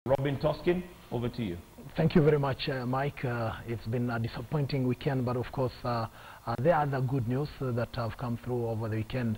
Robin Toskin, over to you. Thank you very much, Mike. It's been a disappointing weekend, but of course there are other good news that have come through over the weekend.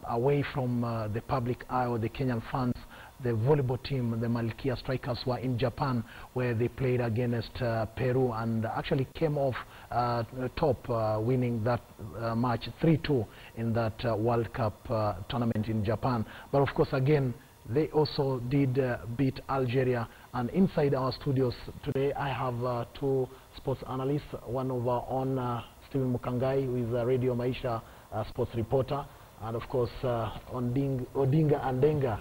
Away from the public eye or the Kenyan fans, the volleyball team, the Malkia Strikers, were in Japan, where they played against Peru and actually came off top, winning that match 3-2 in that World Cup tournament in Japan. But of course, again, they also did beat Algeria. And inside our studios today, I have two sports analysts. One over on Stephen Mukangai, who is a Radio Maisha sports reporter, and of course Odinga Andenga,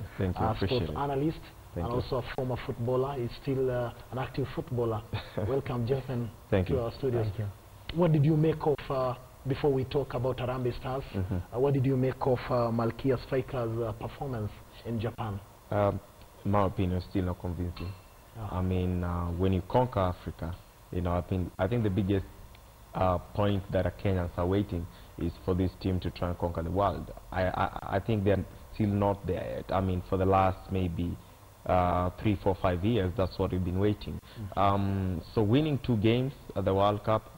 sports analyst, and also a former footballer. He's still an active footballer. Welcome, gentlemen, to our studios. Thank you. What did you make of, before we talk about Harambee Stars, what did you make of Malkia Strikers' performance in Japan? In my opinion, still not convincing. I mean, when you conquer Africa, you know, I think the biggest point that Kenyans are waiting is for this team to try and conquer the world. I think they're still not there yet. I mean, for the last maybe 3, 4, 5 years, that's what we've been waiting. So winning 2 games at the World Cup,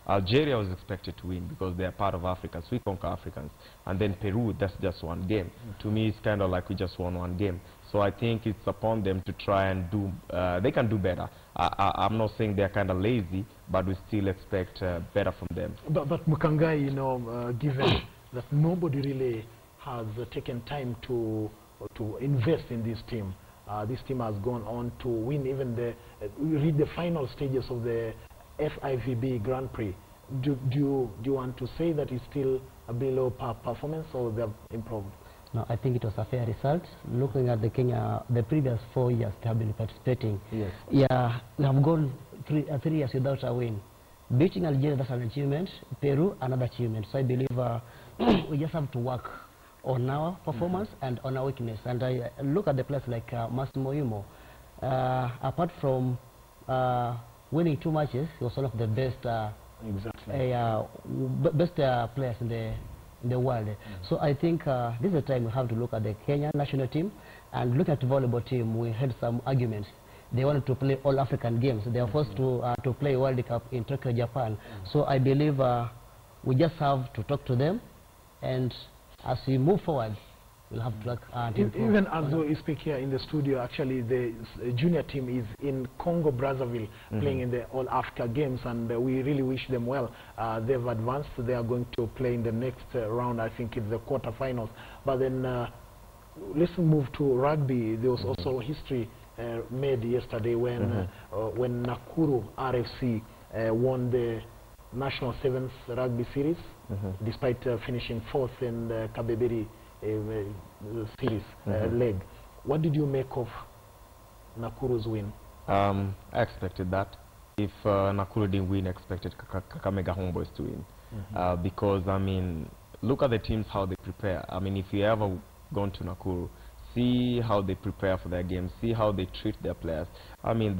Algeria was expected to win because they are part of Africans. We conquer Africans. And then Peru, that's just 1 game. To me, it's kind of like we just won 1 game. So I think it's upon them to try and do, they can do better. I'm not saying they're kind of lazy, but we still expect better from them. But Mukangai, you know, given that nobody really has taken time to invest in this team has gone on to win even read the final stages of the FIVB Grand Prix. Do you want to say that it's still a below par performance, or they have improved? No, I think it was a fair result. Looking at the previous 4 years they have been participating. Yes. Yeah, they have gone 3 years without a win. Beating Algeria, that's an achievement. Peru, another achievement. So I believe we just have to work on our performance and on our weakness. And I look at the players like Massimo Imo. Apart from winning 2 matches, he was one of the best best players in the world. So I think this is the time we have to look at the Kenyan national team, and look at the volleyball team. We had some arguments. They wanted to play all African games. They are forced to play World Cup in Tokyo, Japan. So I believe we just have to talk to them, and as we move forward, we'll have to even as we speak here in the studio, actually the junior team is in Congo Brazzaville playing in the All Africa Games, and we really wish them well. They've advanced. They are going to play in the next round. I think it's the quarterfinals. But then let's move to rugby. There was also history made yesterday when Nakuru RFC won the National Sevens Rugby Series, despite finishing 4th in the Kabeberi series leg. What did you make of Nakuru's win? I expected that. If Nakuru didn't win, I expected Kakamega Homeboys to win. Because, I mean, look at the teams, how they prepare. I mean, if you ever gone to Nakuru, see how they prepare for their games, see how they treat their players. I mean,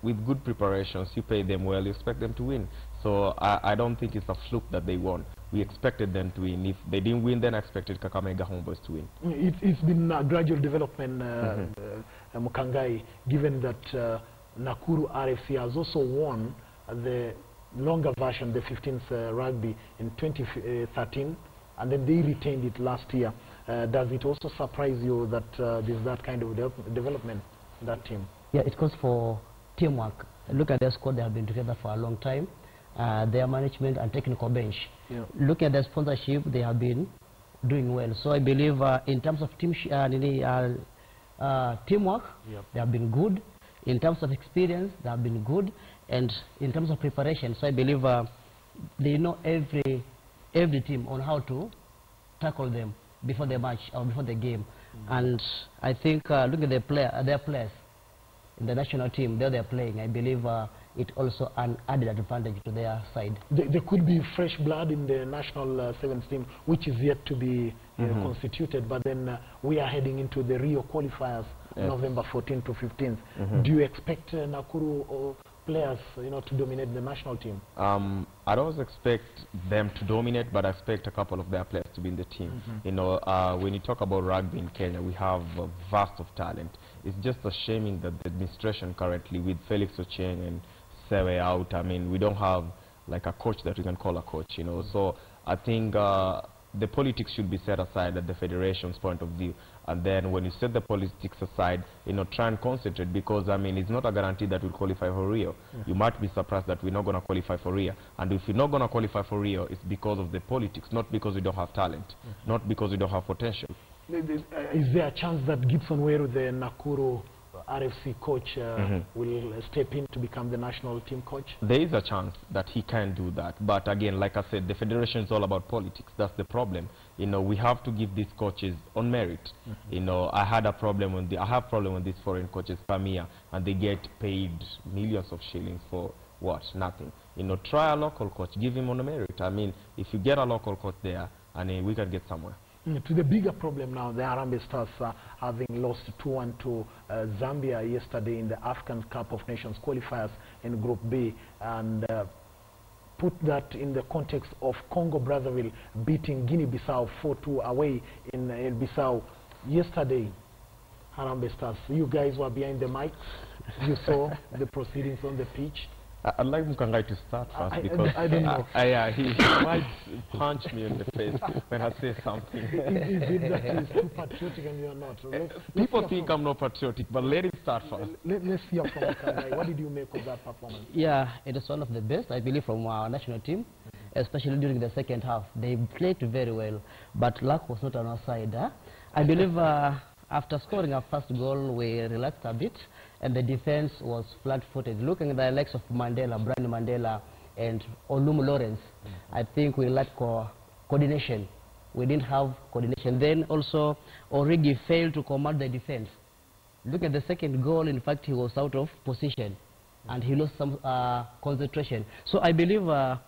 with good preparations, you pay them well, you expect them to win. So I don't think it's a fluke that they won. We expected them to win. If they didn't win, then I expected Kakamega Homeboys to win. It's been a gradual development, Mukangai, given that Nakuru RFC has also won the longer version, the 15th rugby in 2013, and then they retained it last year. Does it also surprise you that there's that kind of development in that team? Yeah, it calls for teamwork. Look at their squad, they have been together for a long time. Their management and technical bench. Yeah. Look at their sponsorship, they have been doing well. So I believe in terms of teamwork, they have been good. In terms of experience, they have been good. And in terms of preparation, so I believe they know every team on how to tackle them before the match or before the game. And I think look at their players in the national team, they're playing. I believe it also an added advantage to their side. There could be fresh blood in the national sevens team, which is yet to be constituted, but then we are heading into the Rio qualifiers, November 14th to 15th. Do you expect Nakuru players, to dominate the national team? I don't expect them to dominate, but I expect a couple of their players to be in the team. When you talk about rugby in Kenya, we have a vast of talent. It's just a shaming that the administration currently, with Felix Ochieng and Sewe out, I mean, we don't have like a coach that we can call a coach, So I think the politics should be set aside at the federation's point of view. And then when you set the politics aside, try and concentrate, because, I mean, it's not a guarantee that we'll qualify for Rio. You might be surprised that we're not going to qualify for Rio. And if we're not going to qualify for Rio, it's because of the politics, not because we don't have talent, not because we don't have potential. Is there a chance that Gibson Weru, the Nakuru RFC coach, will step in to become the national team coach? There is a chance that he can do that, but again, like I said, the federation is all about politics. That's the problem. We have to give these coaches on merit. I have problem with these foreign coaches come here and they get paid millions of shillings for what? Nothing. Try a local coach, give him on merit. I mean, if you get a local coach there, and we can get somewhere. To the bigger problem now, the Harambee Stars having lost 2-1 to Zambia yesterday in the African Cup of Nations qualifiers in Group B, and put that in the context of Congo-Brazzaville beating Guinea-Bissau 4-2 away in Bissau yesterday. Harambee Stars, you guys were behind the mics, you saw the proceedings on the pitch. I'd like Mukangai to start first, because I don't know. He might punch me in the face when I say something. Is it that he's too patriotic and you're not? People think I'm not patriotic, but let him start first. Let's hear from Mukangai. What did you make of that performance? Yeah, it is one of the best, I believe, from our national team, especially during the second half. They played very well, but luck was not on our side. I believe after scoring our first goal, we relaxed a bit, and the defense was flat-footed. Looking at the likes of Mandela, Brian Mandela, and Olumu Lawrence, I think we lacked coordination. We didn't have coordination. Then also, Origi failed to command the defense. Look at the second goal. In fact, he was out of position, and he lost some concentration. So I believe, I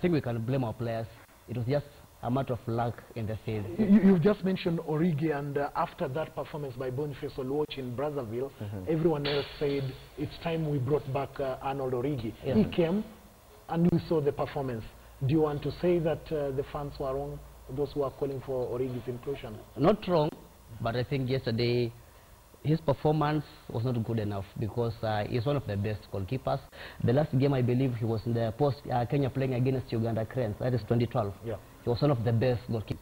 think we can blame our players. It was just a matter of luck in the field. You've just mentioned Origi, and after that performance by Boniface Oluoch in Brazzaville, everyone else said it's time we brought back Arnold Origi. He came, and we saw the performance. Do you want to say that the fans were wrong, those who are calling for Origi's inclusion? Not wrong, but I think yesterday his performance was not good enough, because he's one of the best goalkeepers. The last game, I believe, he was in the post Kenya playing against Uganda Cranes. That is 2012. Yeah. He was one of the best goalkeepers.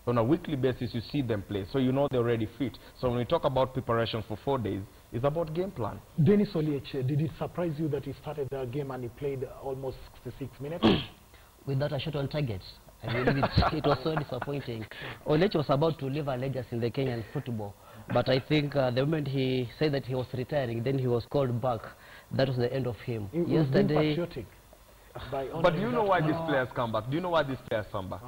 On a weekly basis, you see them play, so you know they're already fit. So when we talk about preparation for 4 days, it's about game plan. Dennis Oliech, did it surprise you that he started the game and he played almost 66 minutes? Without a shot on target. I believe it was so disappointing. Oliech was about to leave a legacy in the Kenyan football. But I think the moment he said that he was retiring, then he was called back. That was the end of him. Yesterday. But do you know why these players come back? Do you know why these players come back?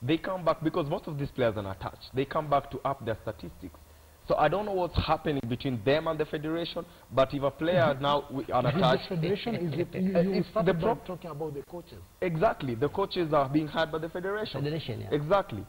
They come back because most of these players are unattached. They come back to up their statistics. So I don't know what's happening between them and the federation, but if a player now unattached... The federation, is it? You started talking about the coaches. Exactly. The coaches are being hired by the federation. Yeah. Exactly.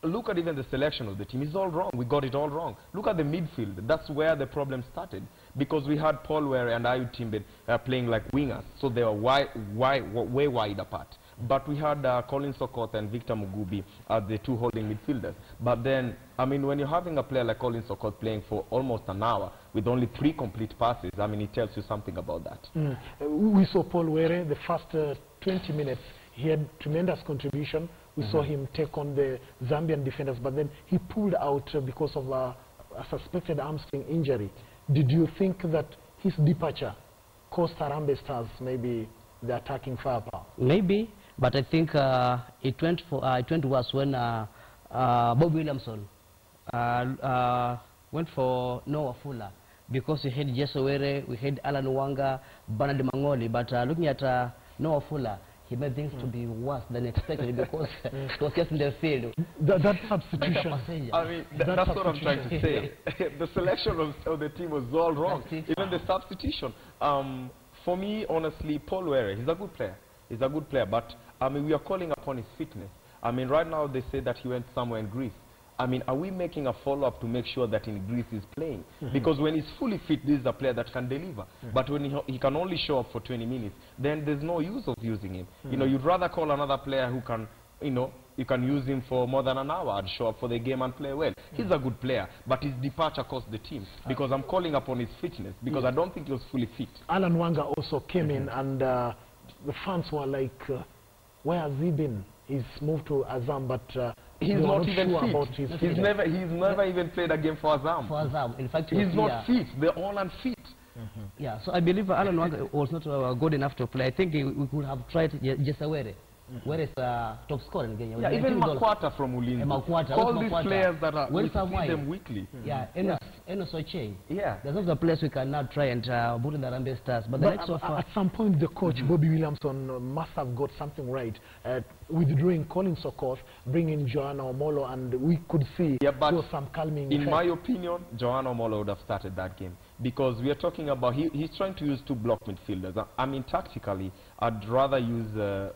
Look at even the selection of the team. It's all wrong. We got it all wrong. Look at the midfield. That's where the problem started. Because we had Paul Were and Ayu Timbe playing like wingers. So they were way wide apart. But we had Colin Sokoth and Victor Mugubi as the two holding midfielders. But then, I mean, when you're having a player like Colin Sokoth playing for almost an hour with only 3 complete passes, I mean, it tells you something about that. We saw Paul Were, the first 20 minutes, he had tremendous contribution. We saw him take on the Zambian defenders, but then he pulled out because of a suspected hamstring injury. Did you think that his departure cost Harambee Stars maybe the attacking firepower? Maybe, but I think it went worse when Bob Williamson went for Noah Fuller, because we had Jesse Were, we had Alan Wanga, Bernard Mangoli, but looking at Noah Fuller, he made things to be worse than expected because it was just in the field. That substitution. I mean, that's what I'm trying to say. The selection of the team was all wrong. Even the substitution. For me, honestly, Paul Were, he's a good player. He's a good player, but I mean, we are calling upon his fitness. I mean, right now they say that he went somewhere in Greece. I mean, are we making a follow-up to make sure that in Greece he's playing? Because when he's fully fit, this is a player that can deliver. But when he can only show up for 20 minutes, then there's no use of using him. You know, you'd rather call another player who can, you know, you can use him for more than an hour and show up for the game and play well. He's a good player, but his departure cost the team because I'm calling upon his fitness because I don't think he was fully fit. Alan Wanga also came in and the fans were like, where has he been? He's moved to Azam, but he's not even sure fit. About his he's never even played a game for Azam. For Azam, in fact, he's not fit. They're all unfit. Yeah, so I believe Alan Wanga was not good enough to play. I think we could have tried Jesawere. Where is top scorer in Kenya? Yeah, even Makwata from Ulinzi. All these players that are, we see them weekly. Yeah, Enos Oche. Yeah. There's also a place we can now try and put in the Harambee Stars. But at some point, the coach, Bobby Williamson, must have got something right. Withdrawing Colin Sokoth, bringing Joanna Omolo, and we could see some calming in effect. my opinion, Joanna Omolo would have started that game. Because we are talking about, he's trying to use two block midfielders. I mean, tactically, I'd rather use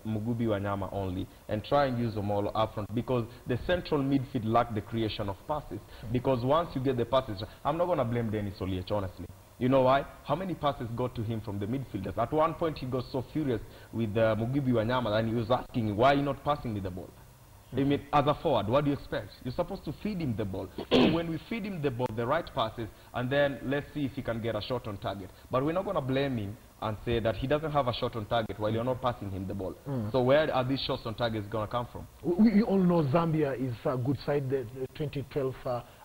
Mugubi Wanyama only and try and use Omolo up front because the central midfield lacked the creation of passes. Because once you get the passes, I'm not going to blame Dennis Oliech, honestly. You know why? How many passes got to him from the midfielders? At one point, he got so furious with Mugubi Wanyama and he was asking, why are you not passing me the ball? I mean, as a forward, what do you expect? You're supposed to feed him the ball. So when we feed him the ball, the right passes, and then let's see if he can get a shot on target. But we're not going to blame him and say that he doesn't have a shot on target while you're not passing him the ball. So where are these shots on targets going to come from? We all know Zambia is a good side, the 2012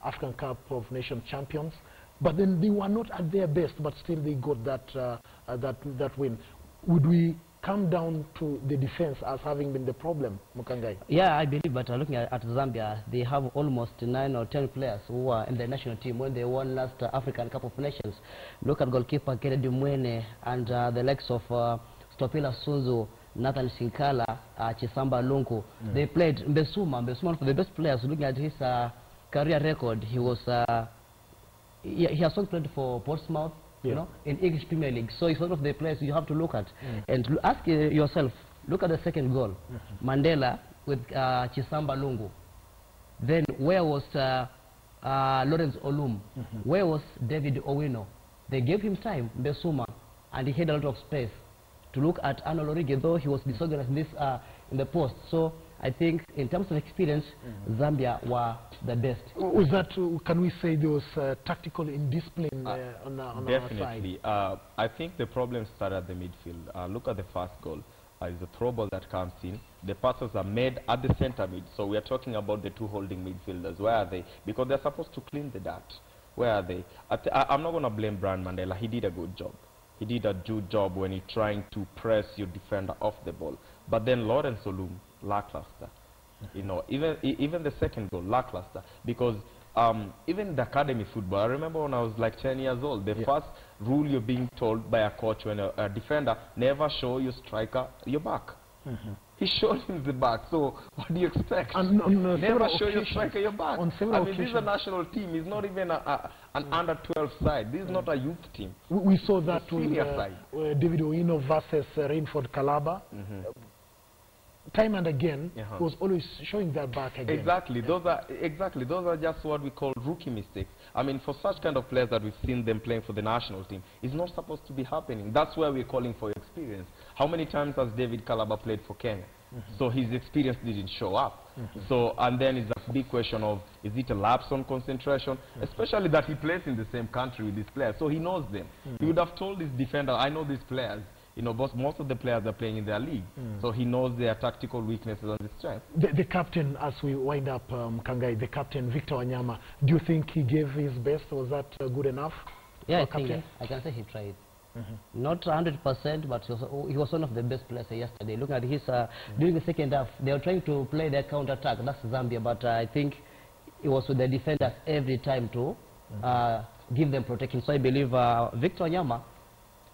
African Cup of Nations champions. But then they were not at their best, but still they got that win. Would we come down to the defense as having been the problem, Mukangai? Yeah, I believe, but looking at Zambia, they have almost 9 or 10 players who were in the national team when they won last African Cup of Nations. Look at goalkeeper Kennedy Mwene and the likes of Stopila Sunzu, Nathan Sinkala, Chisamba Lungu. They played Mbesuma, one of the best players. Looking at his career record, he was he has also played for Portsmouth, you know, in English Premier League. So it's one of the players you have to look at. And ask yourself, look at the second goal. Mandela with Chisamba Lungu. Then where was Lawrence Olum? Where was David Owino? They gave him time, Mbesuma, and he had a lot of space to look at Arnold Origi, though he was disorganized in the post. So I think in terms of experience, Zambia were the best. Was that, can we say there was tactical indiscipline on our side? Definitely. I think the problem started at the midfield. Look at the first goal. It's a throw ball that comes in. The passes are made at the center mid. So we are talking about the two holding midfielders. Where are they? Because they're supposed to clean the dirt. Where are they? I'm not going to blame Brian Mandela. He did a good job. He did a good job when he's trying to press your defender off the ball. But then Lawrence Olum, lackluster. You know, even the second goal, lackluster. Because even the academy football, I remember when I was like 10 years old, the first rule you're being told by a coach when a defender, never show your striker your back. He showed him the back, so what do you expect? Never show your striker your back. I mean, this is a national team. It's not even an under-12 side. This is not a youth team. We saw that with David Owino versus Rainford Calaba. Time and again, he was always showing that back again. Exactly. Those are just what we call rookie mistakes. I mean, for such kind of players that we've seen them playing for the national team, it's not supposed to be happening. That's where we're calling for experience. How many times has David Calaba played for Kenya? So his experience didn't show up. So, and then it's a big question of, is it a lapse on concentration? Especially that he plays in the same country with these players, so he knows them. He would have told his defender, I know these players. You know, most of the players are playing in their league. So he knows their tactical weaknesses and strengths. The captain, as we wind up, Kangai, the captain, Victor Wanyama, do you think he gave his best? Was that good enough? Yeah, I think I can say he tried. Not 100%, but he was one of the best players yesterday. Look at his, during the second half, they were trying to play their counter-attack. That's Zambia, but I think it was with the defenders every time to give them protection. So I believe Victor Wanyama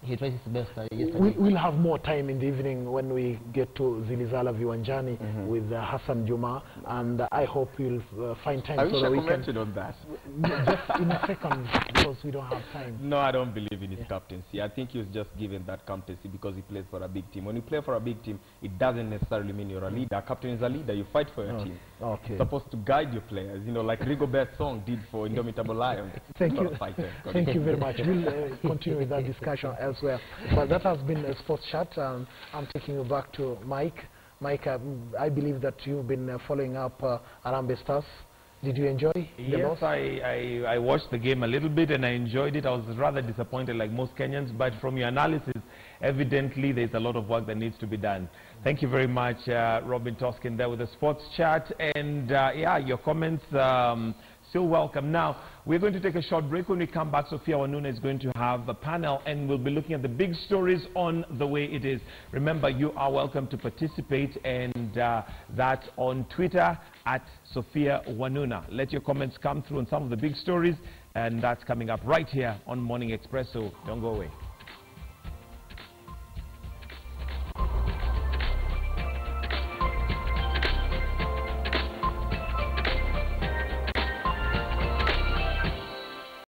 he tried his best yesterday. We'll have more time in the evening when we get to Zilizala Viwanjani with Hassan Juma, and I hope you'll find time I so wish that I we can... commented on that. Just in a second, because we don't have time. No, I don't believe in his captaincy. I think he was just given that captaincy because he plays for a big team. When you play for a big team, it doesn't necessarily mean you're a leader. A captain is a leader. You fight for your team. Okay. You're supposed to guide your players, you know, like Rigobert's song did for Indomitable Lions. Thank Not you. a fighter. Thank you very much. We'll continue with that discussion elsewhere. But that has been a sports chat. I'm taking you back to Mike. Mike, I believe that you've been following up Harambee Stars. Did you enjoy the Yes, loss? I watched the game a little bit and I enjoyed it. I was rather disappointed like most Kenyans, but from your analysis, evidently there's a lot of work that needs to be done. Thank you very much, Robin Toskin there with the sports chat. And yeah, your comments still welcome. Now, we're going to take a short break. When we come back, Sophia Wanuna is going to have a panel and we'll be looking at the big stories on The Way It Is. Remember, you are welcome to participate, and that on Twitter at Sophia Wanuna. Let your comments come through on some of the big stories, and that's coming up right here on Morning Express, so don't go away.